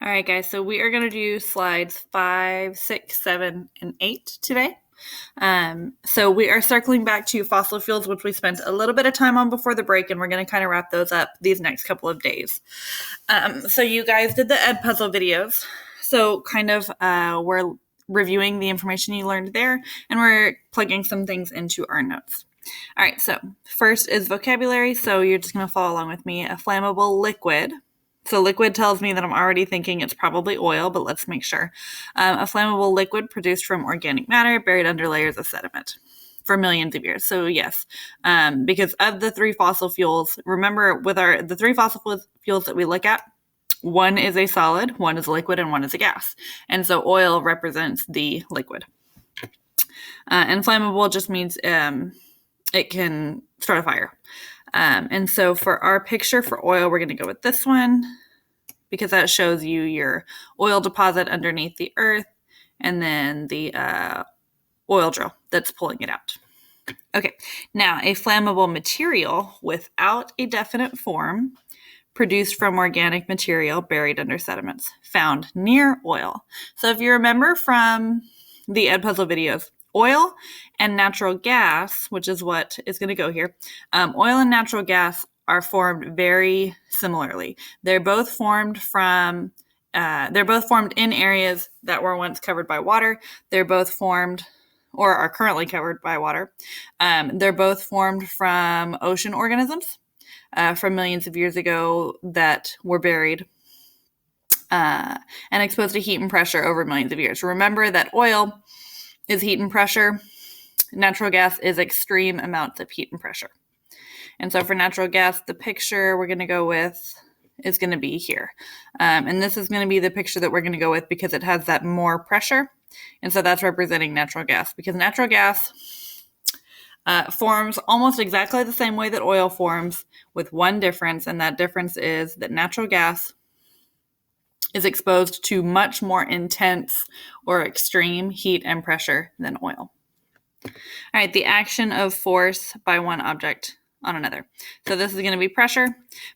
All right, guys, so we are going to do slides 5, 6, 7, and 8 today. So we are circling back to fossil fuels, which we spent a little bit of time on before the break, and we're going to kind of wrap those up these next couple of days. So you guys did the Ed Puzzle videos. So kind of we're reviewing the information you learned there, and we're plugging some things into our notes. All right, so first is vocabulary. So you're just going to follow along with me. A flammable liquid. So liquid tells me that I'm already thinking it's probably oil, but let's make sure. A flammable liquid produced from organic matter buried under layers of sediment for millions of years. So yes, because of the three fossil fuels, remember with the three fossil fuels that we look at, one is a solid, one is a liquid, and one is a gas. And so oil represents the liquid. And flammable just means it can start a fire. And so for our picture for oil, we're going to go with this one because that shows you your oil deposit underneath the earth and then the oil drill that's pulling it out. Okay, now a flammable material without a definite form produced from organic material buried under sediments found near oil. So if you remember from the Ed Puzzle videos, oil and natural gas, which is what is going to go here, oil and natural gas are formed very similarly. They're both formed in areas that were once covered by water. They're both formed or are currently covered by water. They're both formed from ocean organisms from millions of years ago that were buried and exposed to heat and pressure over millions of years. Remember that oil is heat and pressure. Natural gas is extreme amounts of heat and pressure. And so for natural gas, the picture we're going to go with is going to be here. And this is going to be the picture that we're going to go with because it has that more pressure. And so that's representing natural gas because natural gas forms almost exactly the same way that oil forms with one difference. And that difference is that natural gas is exposed to much more intense or extreme heat and pressure than oil. All right, the action of force by one object on another. So this is going to be pressure.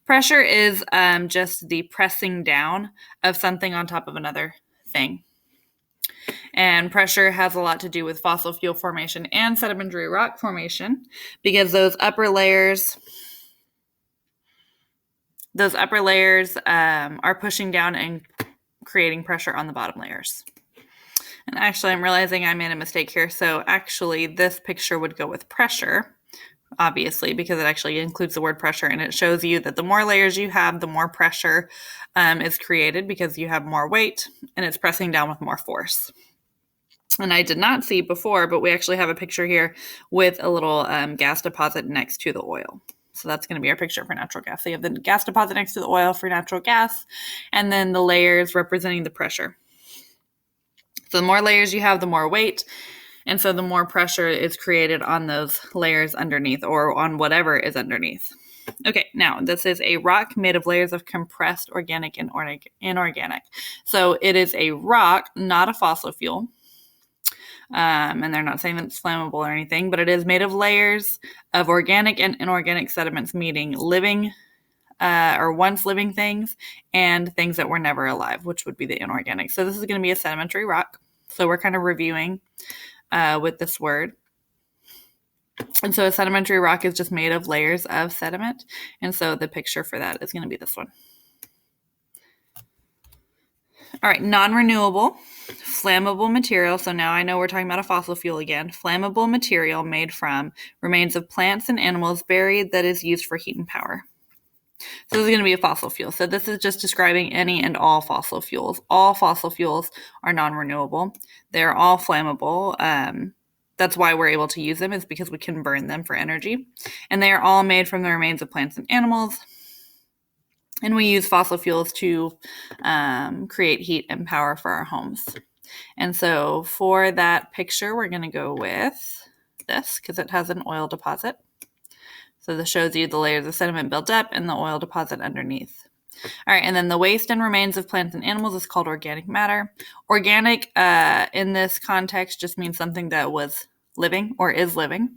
Pressure is just the pressing down of something on top of another thing. And pressure has a lot to do with fossil fuel formation and sedimentary rock formation because those upper layers are pushing down and creating pressure on the bottom layers. And actually, I'm realizing I made a mistake here. So actually, this picture would go with pressure, obviously, because it actually includes the word pressure. And it shows you that the more layers you have, the more pressure is created because you have more weight and it's pressing down with more force. And I did not see before, but we actually have a picture here with a little gas deposit next to the oil. So that's going to be our picture for natural gas. So you have the gas deposit next to the oil for natural gas, and then the layers representing the pressure. So the more layers you have, the more weight, and so the more pressure is created on those layers underneath or on whatever is underneath. Okay, now this is a rock made of layers of compressed organic and inorganic. So it is a rock, not a fossil fuel. And they're not saying that it's flammable or anything, but it is made of layers of organic and inorganic sediments, meaning living or once living things and things that were never alive, which would be the inorganic. So this is going to be a sedimentary rock. So we're kind of reviewing with this word. And so a sedimentary rock is just made of layers of sediment. And so the picture for that is going to be this one. All right, non-renewable, flammable material. So now I know we're talking about a fossil fuel again. Flammable material made from remains of plants and animals buried that is used for heat and power. So this is going to be a fossil fuel. So this is just describing any and all fossil fuels. All fossil fuels are non-renewable. They're all flammable. That's why we're able to use them, is because we can burn them for energy. And they are all made from the remains of plants and animals. And we use fossil fuels to create heat and power for our homes. And so for that picture, we're going to go with this because it has an oil deposit. So this shows you the layers of sediment built up and the oil deposit underneath. All right, and then the waste and remains of plants and animals is called organic matter. Organic in this context just means something that was living or is living.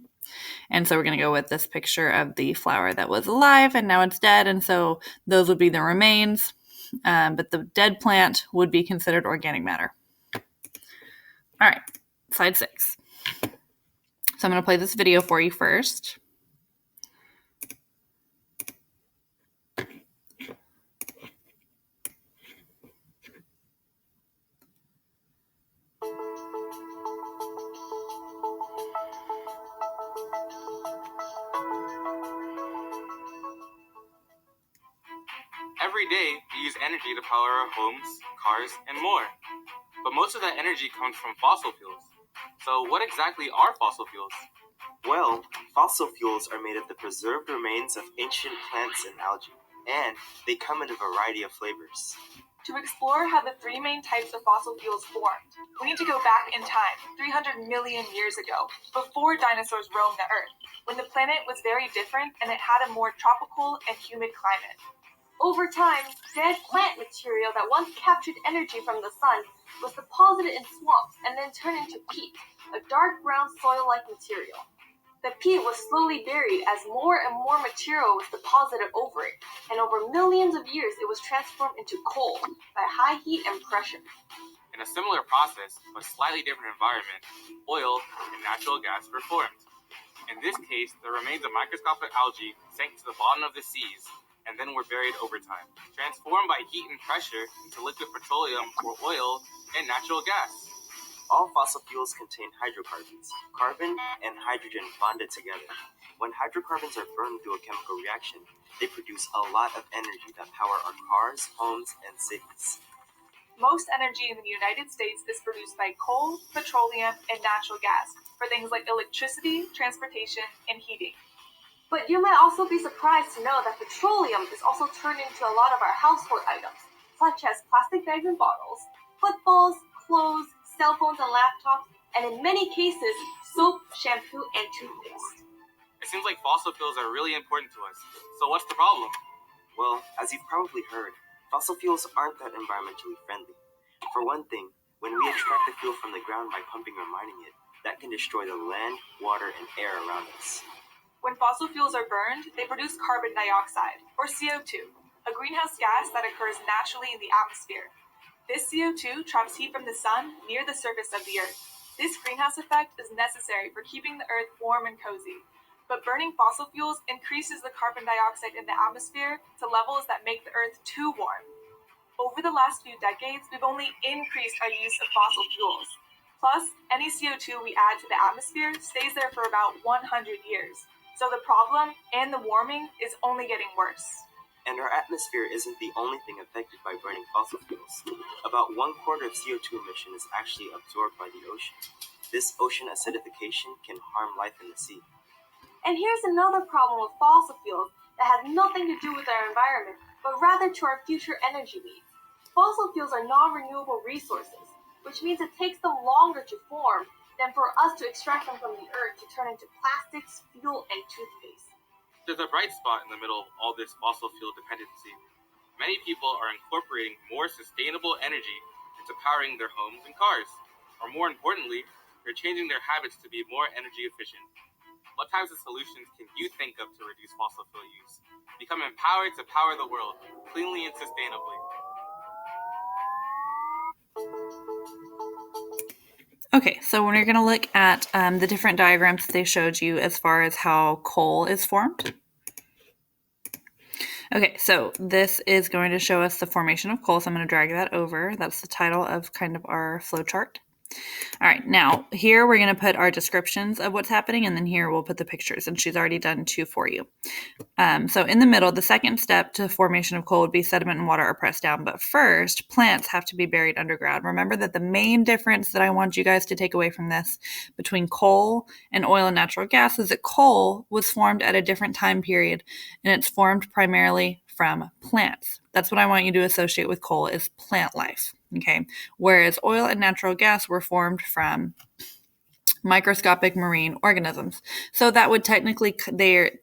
And so we're going to go with this picture of the flower that was alive and now it's dead. And so those would be the remains. but the dead plant would be considered organic matter. All right, slide 6. So I'm going to play this video for you first. Every day, we use energy to power our homes, cars, and more. But most of that energy comes from fossil fuels. So what exactly are fossil fuels? Well, fossil fuels are made of the preserved remains of ancient plants and algae, and they come in a variety of flavors. To explore how the 3 main types of fossil fuels formed, we need to go back in time, 300 million years ago, before dinosaurs roamed the Earth, when the planet was very different and it had a more tropical and humid climate. Over time, dead plant material that once captured energy from the sun was deposited in swamps and then turned into peat, a dark brown soil-like material. The peat was slowly buried as more and more material was deposited over it, and over millions of years it was transformed into coal by high heat and pressure. In a similar process, but slightly different environment, oil and natural gas were formed. In this case, the remains of microscopic algae sank to the bottom of the seas and then were buried over time, transformed by heat and pressure into liquid petroleum or oil and natural gas. All fossil fuels contain hydrocarbons, carbon and hydrogen bonded together. When hydrocarbons are burned through a chemical reaction, they produce a lot of energy that power our cars, homes, and cities. Most energy in the United States is produced by coal, petroleum, and natural gas for things like electricity, transportation, and heating. But you might also be surprised to know that petroleum is also turned into a lot of our household items, such as plastic bags and bottles, footballs, clothes, cell phones and laptops, and in many cases, soap, shampoo, and toothpaste. It seems like fossil fuels are really important to us. So what's the problem? Well, as you've probably heard, fossil fuels aren't that environmentally friendly. For one thing, when we extract the fuel from the ground by pumping or mining it, that can destroy the land, water, and air around us. When fossil fuels are burned, they produce carbon dioxide, or CO2, a greenhouse gas that occurs naturally in the atmosphere. This CO2 traps heat from the sun near the surface of the Earth. This greenhouse effect is necessary for keeping the Earth warm and cozy. But burning fossil fuels increases the carbon dioxide in the atmosphere to levels that make the Earth too warm. Over the last few decades, we've only increased our use of fossil fuels. Plus, any CO2 we add to the atmosphere stays there for about 100 years. So the problem and the warming is only getting worse. And our atmosphere isn't the only thing affected by burning fossil fuels. About 1/4 of CO2 emission is actually absorbed by the ocean. This ocean acidification can harm life in the sea. And here's another problem with fossil fuels that has nothing to do with our environment, but rather to our future energy needs. Fossil fuels are non-renewable resources, which means it takes them longer to form than for us to extract them from the earth to turn into plastics, fuel, and toothpaste. There's a bright spot in the middle of all this fossil fuel dependency. Many people are incorporating more sustainable energy into powering their homes and cars. Or more importantly, they're changing their habits to be more energy efficient. What types of solutions can you think of to reduce fossil fuel use? Become empowered to power the world, cleanly and sustainably. Okay, so when you're going to look at the different diagrams they showed you as far as how coal is formed. Okay, so this is going to show us the formation of coal, so I'm going to drag that over. That's the title of kind of our flow chart. All right, now here we're going to put our descriptions of what's happening, and then here we'll put the pictures, and she's already done 2 for you. So in the middle, the second step to formation of coal would be sediment and water are pressed down, but first, plants have to be buried underground. Remember that the main difference that I want you guys to take away from this between coal and oil and natural gas is that coal was formed at a different time period, and it's formed primarily from plants. That's what I want you to associate with coal is plant life. Okay, whereas oil and natural gas were formed from microscopic marine organisms. So that would technically,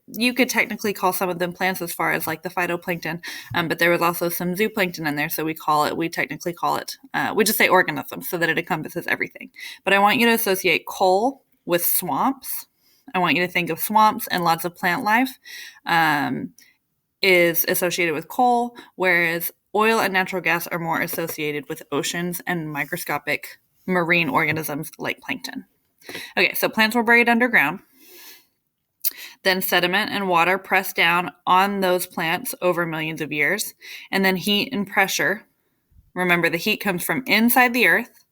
you could technically call some of them plants as far as like the phytoplankton, but there was also some zooplankton in there. So we technically call it, we just say organisms so that it encompasses everything. But I want you to associate coal with swamps. I want you to think of swamps and lots of plant life is associated with coal, whereas oil and natural gas are more associated with oceans and microscopic marine organisms like plankton. Okay, so plants were buried underground. Then sediment and water pressed down on those plants over millions of years. And then heat and pressure. Remember, the heat comes from inside the earth,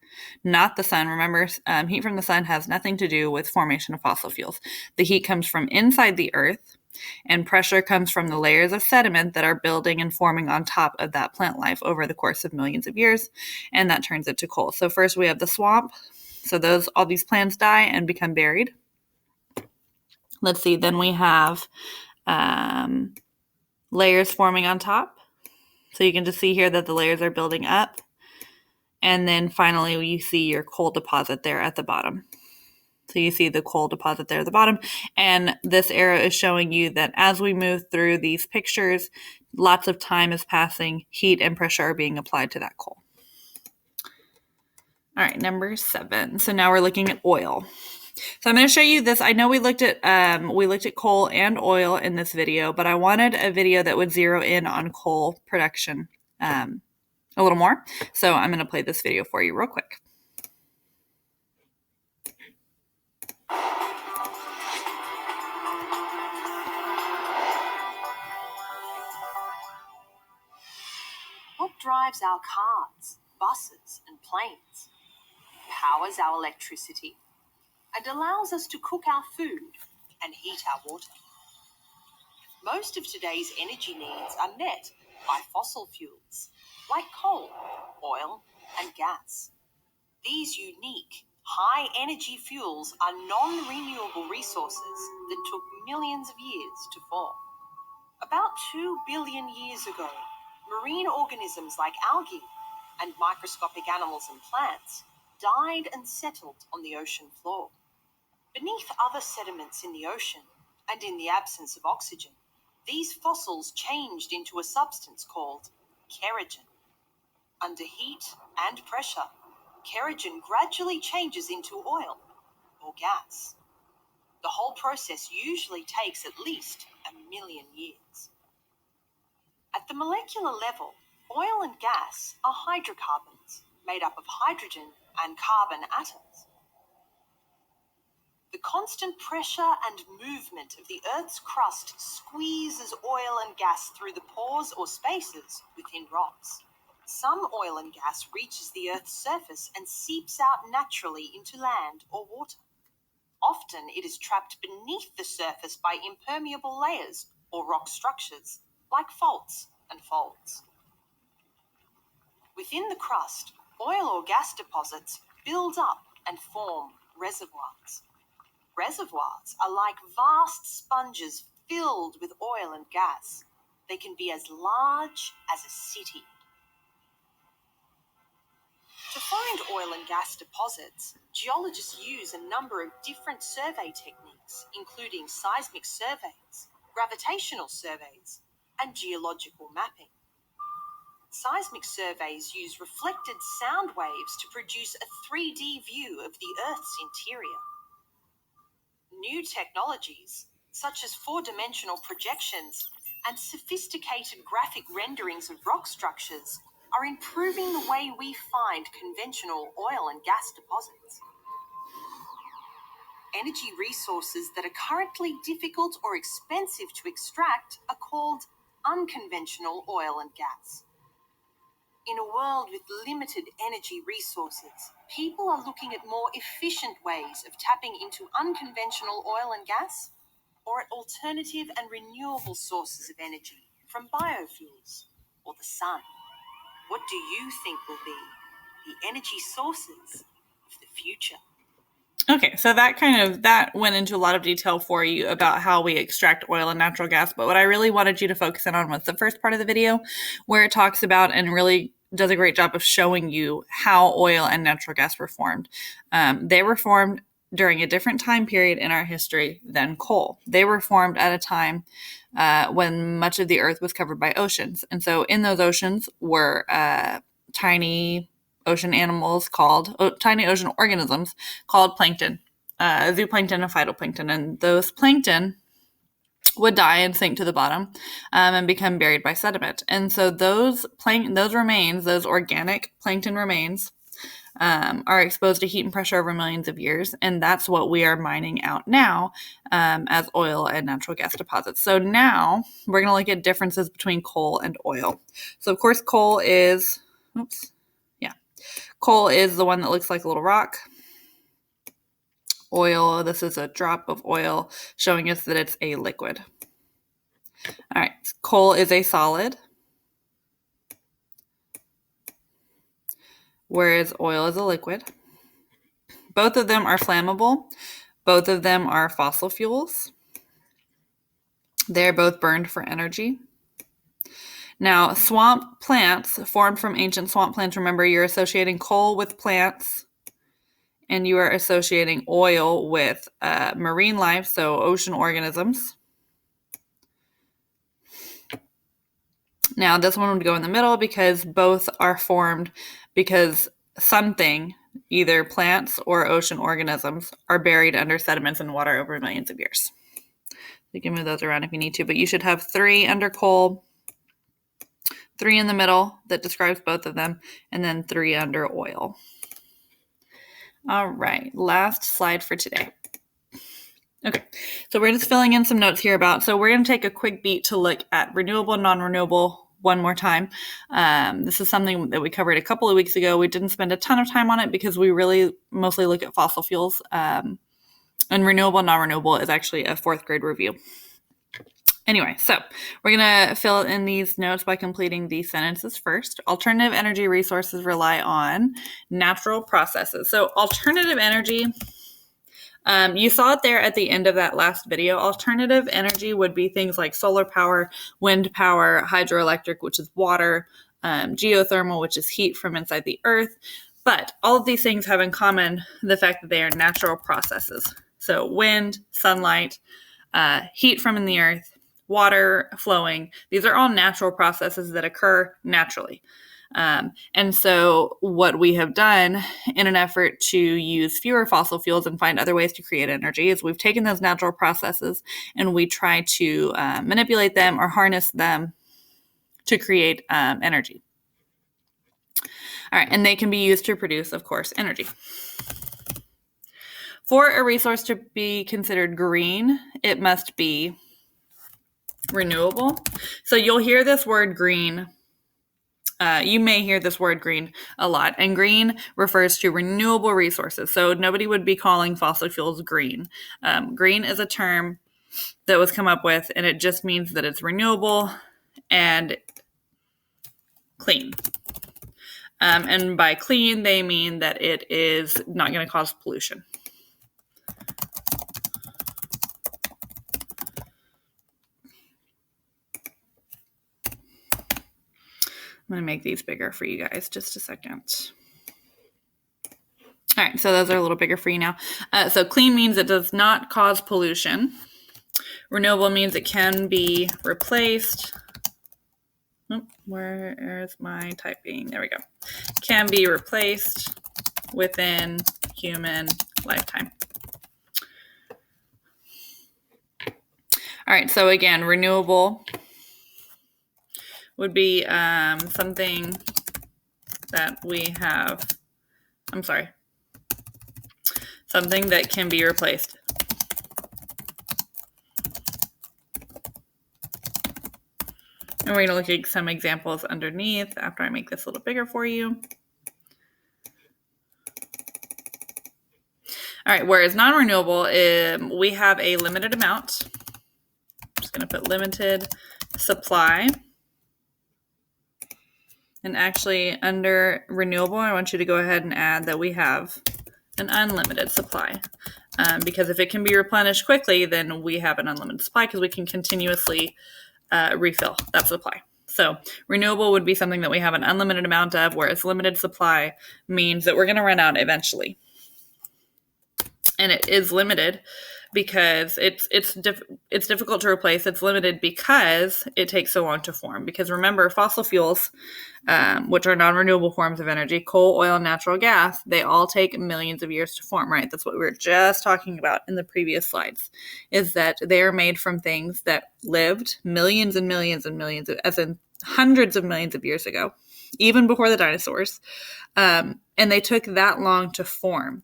not the sun. Remember, heat from the sun has nothing to do with formation of fossil fuels. The heat comes from inside the earth, and pressure comes from the layers of sediment that are building and forming on top of that plant life over the course of millions of years, and that turns it to coal. So first we have the swamp. So all these plants die and become buried. Let's see, then we have layers forming on top. So you can just see here that the layers are building up. And then finally, you see your coal deposit there at the bottom. So you see the coal deposit there at the bottom. And this arrow is showing you that as we move through these pictures, lots of time is passing, heat and pressure are being applied to that coal. All right, number 7. So now we're looking at oil. So I'm going to show you this. I know we looked at coal and oil in this video, but I wanted a video that would zero in on coal production a little more. So I'm going to play this video for you real quick. What drives our cars, buses, and planes? Powers our electricity and allows us to cook our food and heat our water. Most of today's energy needs are met by fossil fuels like coal, oil, and gas. These unique, high-energy fuels are non-renewable resources that took millions of years to form. About 2 billion years ago, marine organisms like algae and microscopic animals and plants died and settled on the ocean floor. Beneath other sediments in the ocean, and in the absence of oxygen, these fossils changed into a substance called kerogen. Under heat and pressure, kerogen gradually changes into oil or gas. The whole process usually takes at least 1 million years. At the molecular level, oil and gas are hydrocarbons made up of hydrogen and carbon atoms. The constant pressure and movement of the Earth's crust squeezes oil and gas through the pores or spaces within rocks. Some oil and gas reaches the Earth's surface and seeps out naturally into land or water. Often it is trapped beneath the surface by impermeable layers or rock structures, like faults and folds. Within the crust, oil or gas deposits build up and form reservoirs. Reservoirs are like vast sponges filled with oil and gas. They can be as large as a city. To find oil and gas deposits, geologists use a number of different survey techniques, including seismic surveys, gravitational surveys, and geological mapping. Seismic surveys use reflected sound waves to produce a 3D view of the Earth's interior. New technologies, such as 4-dimensional projections and sophisticated graphic renderings of rock structures, are improving the way we find conventional oil and gas deposits. Energy resources that are currently difficult or expensive to extract are called unconventional oil and gas. In a world with limited energy resources, people are looking at more efficient ways of tapping into unconventional oil and gas, or at alternative and renewable sources of energy from biofuels or the sun. What do you think will be the energy sources of the future? Okay, so that went into a lot of detail for you about how we extract oil and natural gas. But what I really wanted you to focus in on was the first part of the video, where it talks about and really does a great job of showing you how oil and natural gas were formed. They were formed during a different time period in our history than coal. They were formed at a time when much of the earth was covered by oceans. And so in those oceans were tiny ocean organisms called plankton, zooplankton and phytoplankton. And those plankton would die and sink to the bottom and become buried by sediment. And so those remains, those organic plankton remains, are exposed to heat and pressure over millions of years. And that's what we are mining out now as oil and natural gas deposits. So now we're going to look at differences between coal and oil. So of course, coal is the one that looks like a little rock. Oil, this is a drop of oil showing us that it's a liquid. All right, coal is a solid, whereas oil is a liquid. Both of them are flammable. Both of them are fossil fuels. They're both burned for energy. Now, swamp plants formed from ancient swamp plants, remember, you're associating coal with plants, and you are associating oil with marine life, so ocean organisms. Now, this one would go in the middle because both are formed because something, either plants or ocean organisms, are buried under sediments and water over millions of years. You can move those around if you need to, but you should have 3 under coal, 3 in the middle that describes both of them, and then 3 under oil. All right, last slide for today. Okay, so we're just filling in some notes here so we're going to take a quick beat to look at renewable and non-renewable one more time. This is something that we covered a couple of weeks ago. We didn't spend a ton of time on it because we really mostly look at fossil fuels. And renewable and non-renewable is actually a 4th grade review. Anyway, so we're going to fill in these notes by completing these sentences first. Alternative energy resources rely on natural processes. So alternative energy, you saw it there at the end of that last video. Alternative energy would be things like solar power, wind power, hydroelectric, which is water, geothermal, which is heat from inside the earth. But all of these things have in common the fact that they are natural processes. So wind, sunlight, heat from in the earth, water flowing. These are all natural processes that occur naturally. And so what we have done in an effort to use fewer fossil fuels and find other ways to create energy is we've taken those natural processes and we try to manipulate them or harness them to create energy. All right, and they can be used to produce, of course, energy. For a resource to be considered green, it must be renewable. So you'll hear this word green. You may hear this word green a lot, and green refers to renewable resources. So nobody would be calling fossil fuels green. Green is a term that was come up with, and it just means that it's renewable and clean. And by clean, they mean that it is not going to cause pollution. I'm going to make these bigger for you guys. Just a second. All right, so those are a little bigger for you now. So clean means it does not cause pollution. Renewable means it can be replaced. Oh, where's my typing? There we go. Can be replaced within human lifetime. All right, so again, renewable would be something that we have, something that can be replaced. And we're going to look at some examples underneath after I make this a little bigger for you. All right, whereas non-renewable, we have a limited amount. I'm just going to put limited supply. And actually, under renewable, I want you to go ahead and add that we have an unlimited supply. Because if it can be replenished quickly, then we have an unlimited supply because we can continuously refill that supply. So renewable would be something that we have an unlimited amount of, whereas limited supply means that we're going to run out eventually. And it is limited because it's difficult to replace. It's limited because it takes so long to form. Because remember, fossil fuels, which are non-renewable forms of energy, coal, oil, and natural gas, they all take millions of years to form, right? That's what we were just talking about in the previous slides, is that they are made from things that lived millions and millions and millions, as in hundreds of millions of years ago, even before the dinosaurs. And they took that long to form.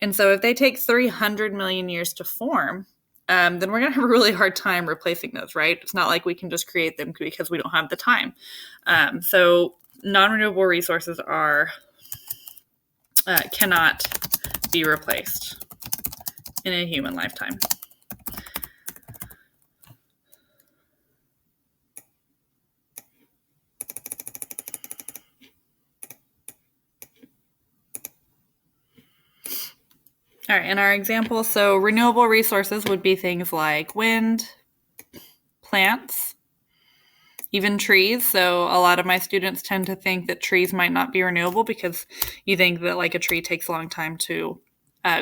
And so if they take 300 million years to form, then we're going to have a really hard time replacing those, right? It's not like we can just create them because we don't have the time. So non-renewable resources cannot be replaced in a human lifetime. All right, in our example, so renewable resources would be things like wind, plants, even trees. So a lot of my students tend to think that trees might not be renewable because you think that like a tree takes a long time to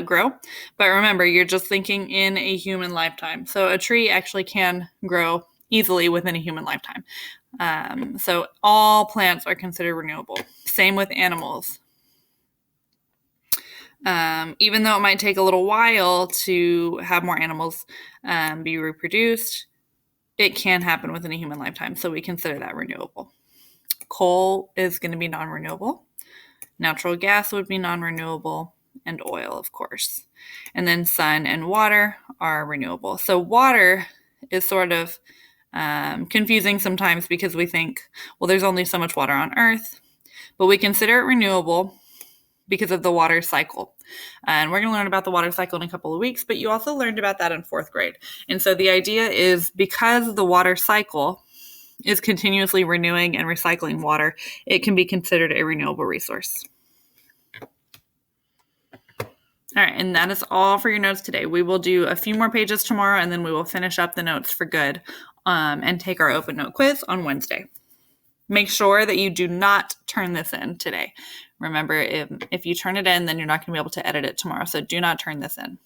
grow. But remember, you're just thinking in a human lifetime. So a tree actually can grow easily within a human lifetime. So all plants are considered renewable. Same with animals. Even though it might take a little while to have more animals be reproduced, it can happen within a human lifetime, so we consider that renewable. Coal is going to be non-renewable. Natural gas would be non-renewable, and oil, of course. And then sun and water are renewable. So water is sort of confusing sometimes because we think, well, there's only so much water on Earth, but we consider it renewable because of the water cycle. And we're going to learn about the water cycle in a couple of weeks, but you also learned about that in 4th grade. And so the idea is because the water cycle is continuously renewing and recycling water, it can be considered a renewable resource. All right, and that is all for your notes today. We will do a few more pages tomorrow, and then we will finish up the notes for good and take our open note quiz on Wednesday. Make sure that you do not turn this in today. Remember, if you turn it in, then you're not going to be able to edit it tomorrow. So do not turn this in.